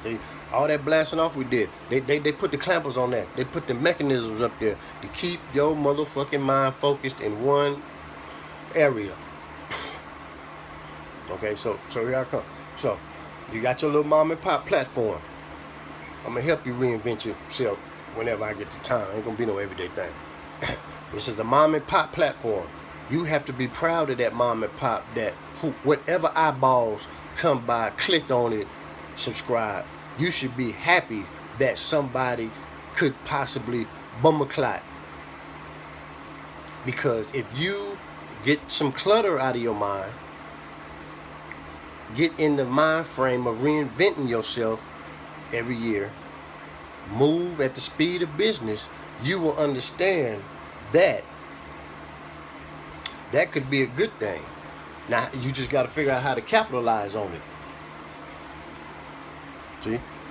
See, all that blasting off we did, they put the clampers on that. They put the mechanisms up there to keep your motherfucking mind focused in one area. Okay, so here I come. So you got your little mom and pop platform. I'm gonna help you reinvent yourself whenever I get the time. Ain't gonna be no everyday thing. This is the mom and pop platform. You have to be proud of that mom and pop that whatever eyeballs come by, click on it, subscribe. You should be happy that somebody could possibly bum a clot. Because if you get some clutter out of your mind, get in the mind frame of reinventing yourself every year, move at the speed of business, you will understand that that could be a good thing. Now you just got to figure out how to capitalize on it.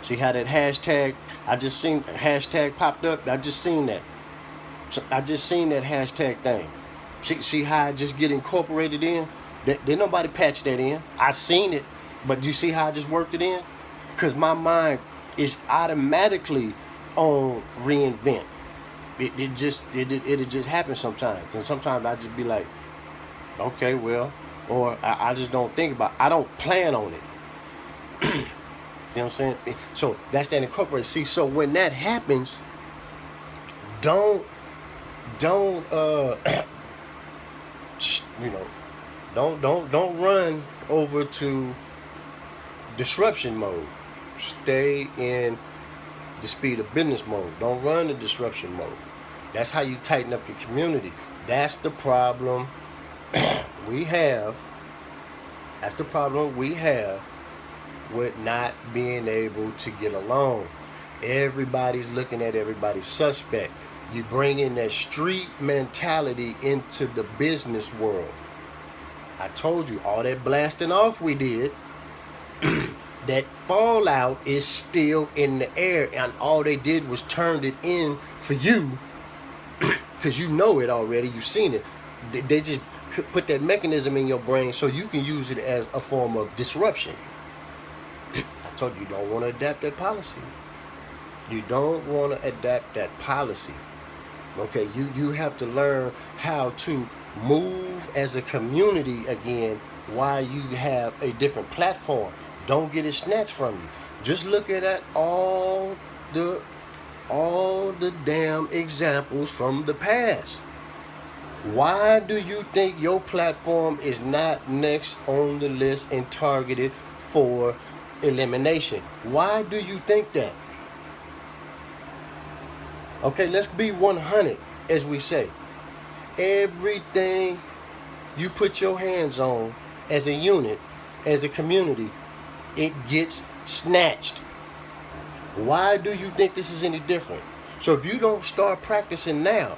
See how that hashtag, I just seen hashtag popped up. I just seen that. So I just seen that hashtag thing. See how I just get incorporated in? Did nobody patch that in? I seen it, but you see how I just worked it in? Because my mind is automatically on reinvent. It just happens sometimes. And sometimes I just be like, okay, well, or I just don't think about it. I don't plan on it. You know what I'm saying? So that's that incorporated. See, so when that happens, don't you know, don't run over to disruption mode. Stay in the speed of business mode. Don't run the disruption mode. That's how you tighten up your community. That's the problem we have. That's the problem we have with not being able to get along. Everybody's looking at everybody suspect. You bring in that street mentality into the business world. I told you, all that blasting off we did, that fallout is still in the air, and all they did was turned it in for you, because you know it already, you've seen it. They just put that mechanism in your brain so you can use it as a form of disruption. I told you, you don't want to adapt that policy. You don't want to adapt that policy. Okay, you have to learn how to move as a community again while you have a different platform. Don't get it snatched from you. Just look at all the damn examples from the past. Why do you think your platform is not next on the list and targeted for elimination? Why do you think that? Okay, let's be 100, as we say. Everything you put your hands on as a unit, as a community, it gets snatched. Why do you think this is any different? So if you don't start practicing now,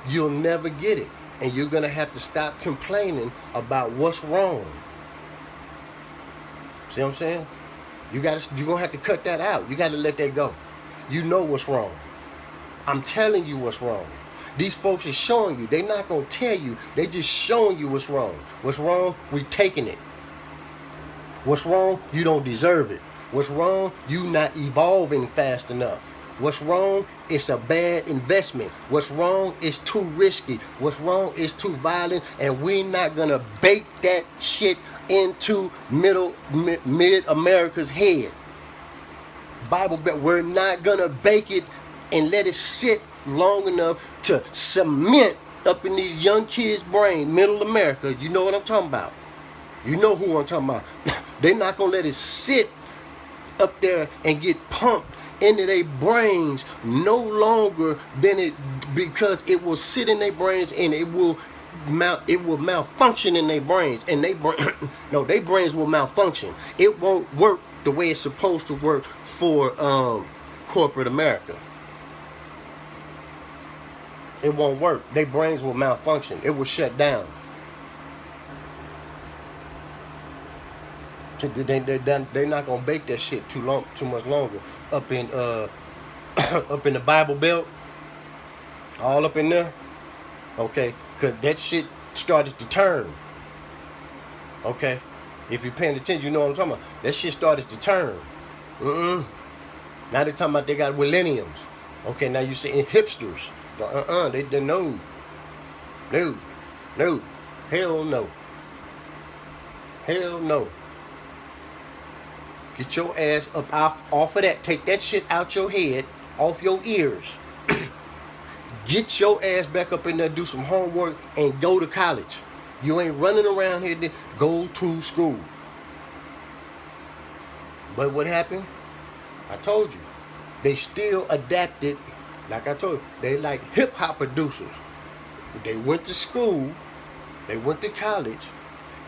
you'll never get it. And you're going to have to stop complaining about what's wrong. See what I'm saying? You're going to have to cut that out. You got to let that go. You know what's wrong. I'm telling you what's wrong. These folks are showing you. They're not going to tell you. They just showing you what's wrong. What's wrong? We taking it. What's wrong? You don't deserve it. What's wrong? You not evolving fast enough. What's wrong? It's a bad investment. What's wrong? It's too risky. What's wrong? It's too violent. And we're not going to bake that shit into mid America's head. Bible bet we're not going to bake it and let it sit long enough to cement up in these young kids' brain, middle America. You know what I'm talking about. You know who I'm talking about. They're not going to let it sit up there and get pumped into their brains no longer than it, because it will sit in their brains and it will malfunction in their brains, and their brains will malfunction. It won't work the way it's supposed to work for corporate America. It won't work. Their brains will malfunction. It will shut down. They're not gonna bake that shit too much longer. Up in up in the Bible Belt, all up in there. Okay, cause that shit started to turn. Okay, if you're paying attention, you know what I'm talking about. That shit started to turn. Mm-mm. Now they talking about they got millenniums. Okay, now you saying hipsters. They no. No. No. Hell no. Hell no. Get your ass up off of that. Take that shit out your head, off your ears. Get your ass back up in there, do some homework, and go to college. You ain't running around here. Go to school. But what happened? I told you. They still adapted. Like I told you, they like hip-hop producers. They went to school, they went to college,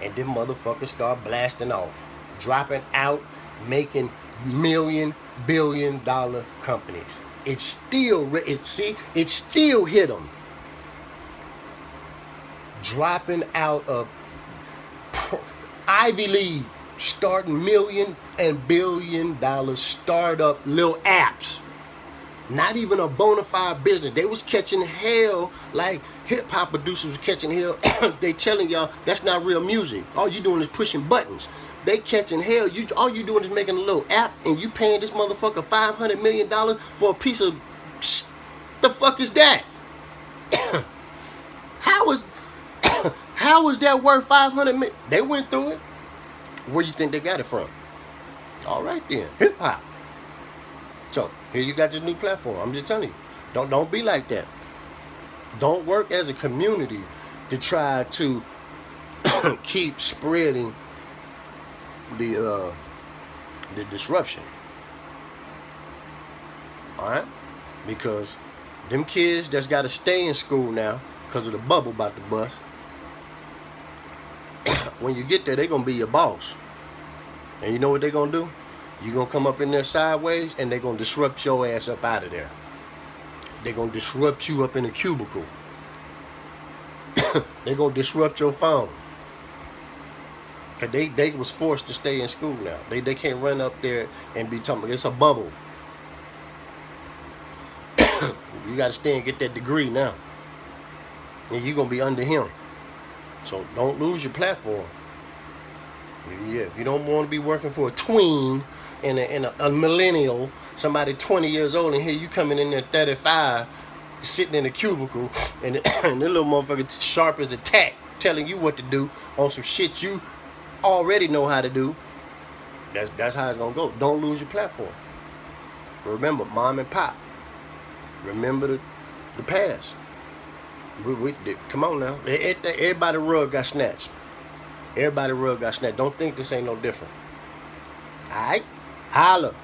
and them motherfuckers start blasting off. Dropping out, making billion-dollar companies. It still hit them. Dropping out of Ivy League, starting million and billion-dollar startup little apps. Not even a bona fide business. They was catching hell like hip-hop producers was catching hell. They telling y'all that's not real music. All you doing is pushing buttons. They catching hell. All you doing is making a little app, and you paying this motherfucker $500 million for a piece of the fuck is that? How is that worth $500 million? They went through it. Where you think they got it from? All right then, hip hop. So here you got this new platform. I'm just telling you, don't be like that. Don't work as a community to try to keep spreading the disruption. All right, because them kids that's got to stay in school now because of the bubble about to bust. When you get there, they're gonna be your boss, and you know what they're gonna do? You're gonna come up in there sideways, and they're gonna disrupt your ass up out of there. They're gonna disrupt you up in a cubicle. They're gonna disrupt your phone. Cause they was forced to stay in school now. They can't run up there and be talking. It's a bubble. You gotta stay and get that degree now, and you're gonna be under him. So don't lose your platform. Yeah, if you don't want to be working for a tween and a millennial, somebody 20 years old, and here you coming in there 35, sitting in a cubicle, and the little motherfucker sharp as a tack, telling you what to do on some shit you already know how to do. That's how it's gonna go. Don't lose your platform. Remember, mom and pop. Remember the past. Come on now. Everybody rug got snatched. Everybody rug got snatched. Don't think this ain't no different. Alright? Holla.